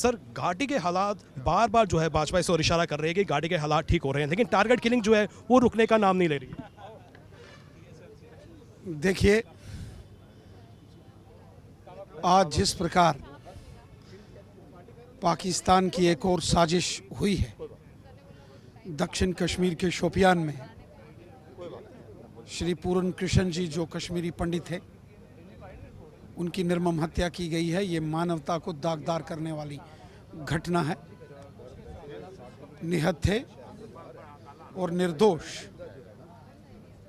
Sir घाटी के हालात बार बार जो है भाजपा इस ओर इशारा कर रही है कि घाटी के हालात ठीक हो रहे हैं, लेकिन टारगेट किलिंग जो है वो रुकने का नाम नहीं ले रही है। देखिए, आज जिस प्रकार पाकिस्तान की एक और साजिश हुई है दक्षिण कश्मीर के शोपियान में, श्री पूरन कृष्ण जी जो कश्मीरी पंडित थे उनकी निर्मम हत्या की गई है। ये मानवता को दागदार करने वाली घटना है। निहत थे और निर्दोष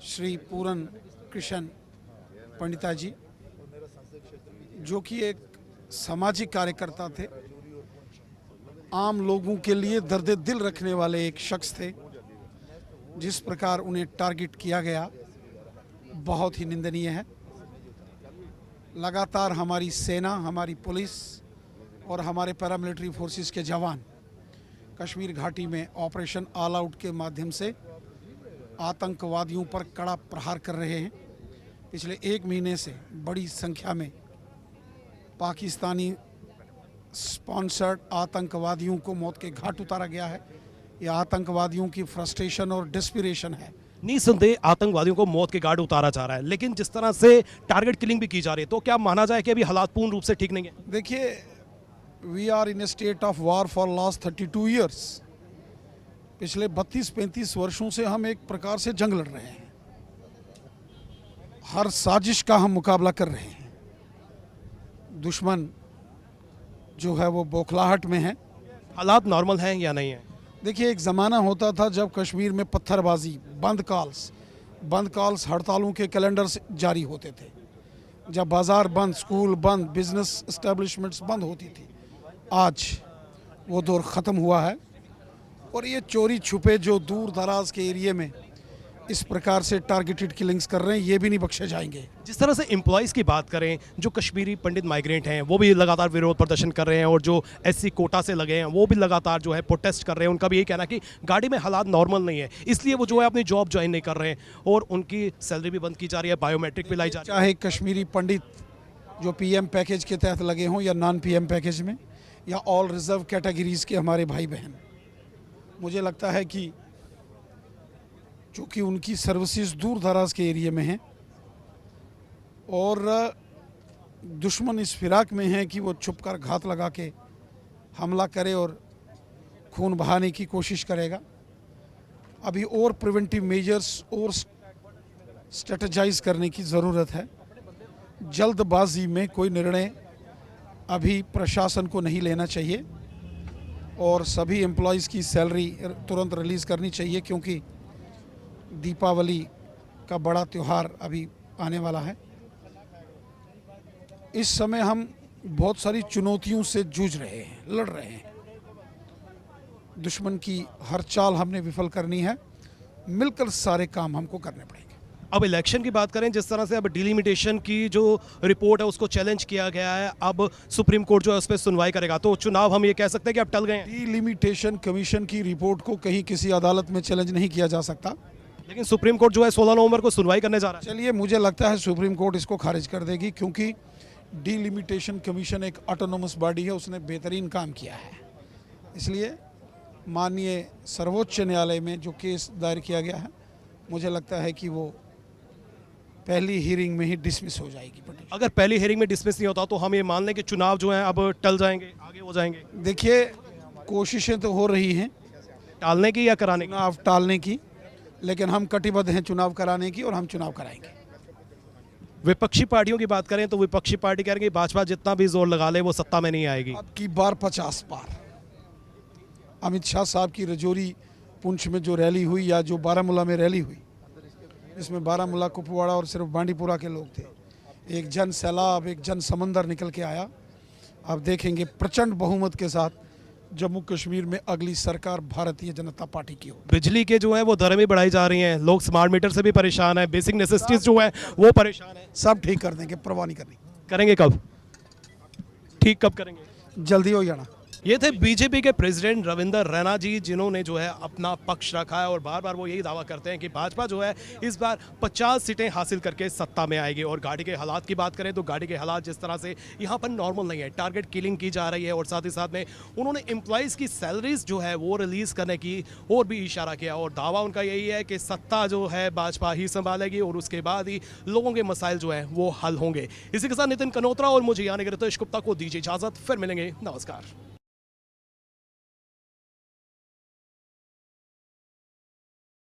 श्री पूरन कृष्ण पंडिता जी जो कि एक सामाजिक कार्यकर्ता थे, आम लोगों के लिए दर्द दिल रखने वाले एक शख्स थे। जिस प्रकार उन्हें टारगेट किया गया बहुत ही निंदनीय है। लगातार हमारी सेना, हमारी पुलिस और हमारे पैरामिलिट्री फोर्सेस के जवान कश्मीर घाटी में ऑपरेशन ऑल आउट के माध्यम से आतंकवादियों पर कड़ा प्रहार कर रहे हैं। पिछले एक महीने से बड़ी संख्या में पाकिस्तानी स्पॉन्सर्ड आतंकवादियों को मौत के घाट उतारा गया है। यह आतंकवादियों की फ्रस्ट्रेशन और डिस्पिरेशन है। निसंदेह आतंकवादियों को मौत के घाट उतारा जा रहा है, लेकिन जिस तरह से टारगेट किलिंग भी की जा रही है, तो क्या माना जाए कि अभी हालात पूर्ण रूप से ठीक नहीं है? देखिए, we are in a state of war for last 32 years. पिछले 32-35 वर्षों से हम एक प्रकार से जंग लड़ रहे हैं। हर साजिश का हम मुकाबला कर रहे हैं। दुश्मन जो है वो बौखलाहट में है। हालात नॉर्मल हैं या नहीं है? देखिए, एक ज़माना होता था जब कश्मीर में पत्थरबाजी, बंद कॉल्स, हड़तालों के कैलेंडर जारी होते थे, जब बाज़ार बंद, स्कूल बंद, बिजनेस एस्टेब्लिशमेंट्स बंद होती थी। आज वो दौर ख़त्म हुआ है और ये चोरी छुपे जो दूर दराज के एरिया में इस प्रकार से टारगेटेड किलिंग्स कर रहे हैं, ये भी नहीं बख्शे जाएंगे। जिस तरह से एम्प्लॉयज़ की बात करें, जो कश्मीरी पंडित माइग्रेंट हैं वो भी लगातार विरोध प्रदर्शन कर रहे हैं, और जो एससी कोटा से लगे हैं वो भी लगातार जो है प्रोटेस्ट कर रहे हैं। उनका भी यही कहना कि गाड़ी में हालात नॉर्मल नहीं है, इसलिए वो जो है अपनी जॉब ज्वाइन नहीं कर रहे हैं, और उनकी सैलरी भी बंद की जा रही है, बायोमेट्रिक भी लाई जा रही है। चाहे कश्मीरी पंडित जो पीएम पैकेज के तहत लगे हों या नॉन पीएम पैकेज में, या ऑल रिजर्व कैटेगरीज के हमारे भाई बहन, मुझे लगता है कि चूँकि उनकी सर्विसेज दूर दराज के एरिया में हैं और दुश्मन इस फिराक में है कि वो छुपकर घात लगा के हमला करे और खून बहाने की कोशिश करेगा। अभी और प्रिवेंटिव मेजर्स और स्ट्रेटजाइज करने की ज़रूरत है। जल्दबाजी में कोई निर्णय अभी प्रशासन को नहीं लेना चाहिए और सभी एम्प्लॉयज़ की सैलरी तुरंत रिलीज़ करनी चाहिए, क्योंकि दीपावली का बड़ा त्यौहार अभी आने वाला है। इस समय हम बहुत सारी चुनौतियों से जूझ रहे हैं, लड़ रहे हैं। दुश्मन की हर चाल हमने विफल करनी है। मिलकर सारे काम हमको करने पड़ेंगे। अब इलेक्शन की बात करें, जिस तरह से अब डिलिमिटेशन की जो रिपोर्ट है उसको चैलेंज किया गया है, अब सुप्रीम कोर्ट जो है उस पर सुनवाई करेगा, तो चुनाव हम ये कह सकते हैं कि अब टल गए हैं। डिलिमिटेशन कमीशन की रिपोर्ट को कहीं किसी अदालत में चैलेंज नहीं किया जा सकता, लेकिन सुप्रीम कोर्ट जो है 16 नवंबर को सुनवाई करने जा रहा है। चलिए, मुझे लगता है सुप्रीम कोर्ट इसको खारिज कर देगी, क्योंकि डिलिमिटेशन कमीशन एक ऑटोनोमस बॉडी है, उसने बेहतरीन काम किया है। इसलिए माननीय सर्वोच्च न्यायालय में जो केस दायर किया गया है, मुझे लगता है कि वो पहली हियरिंग में ही डिसमिस हो जाएगी। अगर पहली हियरिंग में डिसमिस नहीं होता तो हम ये मान लें कि चुनाव जो है अब टल जाएंगे, आगे हो जाएंगे। देखिए, कोशिशें तो हो रही हैं टालने की या कराने की? चुनाव टालने की, लेकिन हम कटिबद्ध हैं चुनाव कराने की और हम चुनाव कराएंगे। विपक्षी पार्टियों की बात करें तो विपक्षी पार्टी कह रही है कि भाजपा जितना भी जोर लगा ले वो सत्ता में नहीं आएगी। अब की बार 50 पार। अमित शाह साहब की रजौरी पुंछ में जो रैली हुई या जो बारामूला में रैली हुई, इसमें बारामूला, कुपवाड़ा और सिर्फ बांडीपुरा के लोग थे, एक जन सैलाब, एक जन समंदर निकल के आया। आप देखेंगे प्रचंड बहुमत के साथ जम्मू कश्मीर में अगली सरकार भारतीय जनता पार्टी की हो। बिजली के जो है वो दरें भी बढ़ाई जा रही हैं, लोग स्मार्ट मीटर से भी परेशान है, बेसिक नेसेसिटीज जो है वो परेशान है। सब ठीक कर देंगे, परवाह नहीं करनी। करेंगे कब? ठीक कब करेंगे? जल्दी हो जाना। ये थे बीजेपी के प्रेसिडेंट रविंदर रैना जी, जिन्होंने जो है अपना पक्ष रखा है और बार बार वो यही दावा करते हैं कि भाजपा जो है इस बार 50 सीटें हासिल करके सत्ता में आएगी। और गाड़ी के हालात की बात करें तो गाड़ी के हालात जिस तरह से यहाँ पर नॉर्मल नहीं है, टारगेट किलिंग की जा रही है और साथ ही साथ में उन्होंने एम्प्लॉयज़ की सैलरीज जो है वो रिलीज़ करने की और भी इशारा किया और दावा उनका यही है कि सत्ता जो है भाजपा ही संभालेगी और उसके बाद ही लोगों के मसाइल जो है वो हल होंगे। इसी के साथ नितिन कनोत्रा और मुझे यानी कि रितेश गुप्ता को दीजिए इजाज़त, फिर मिलेंगे, नमस्कार।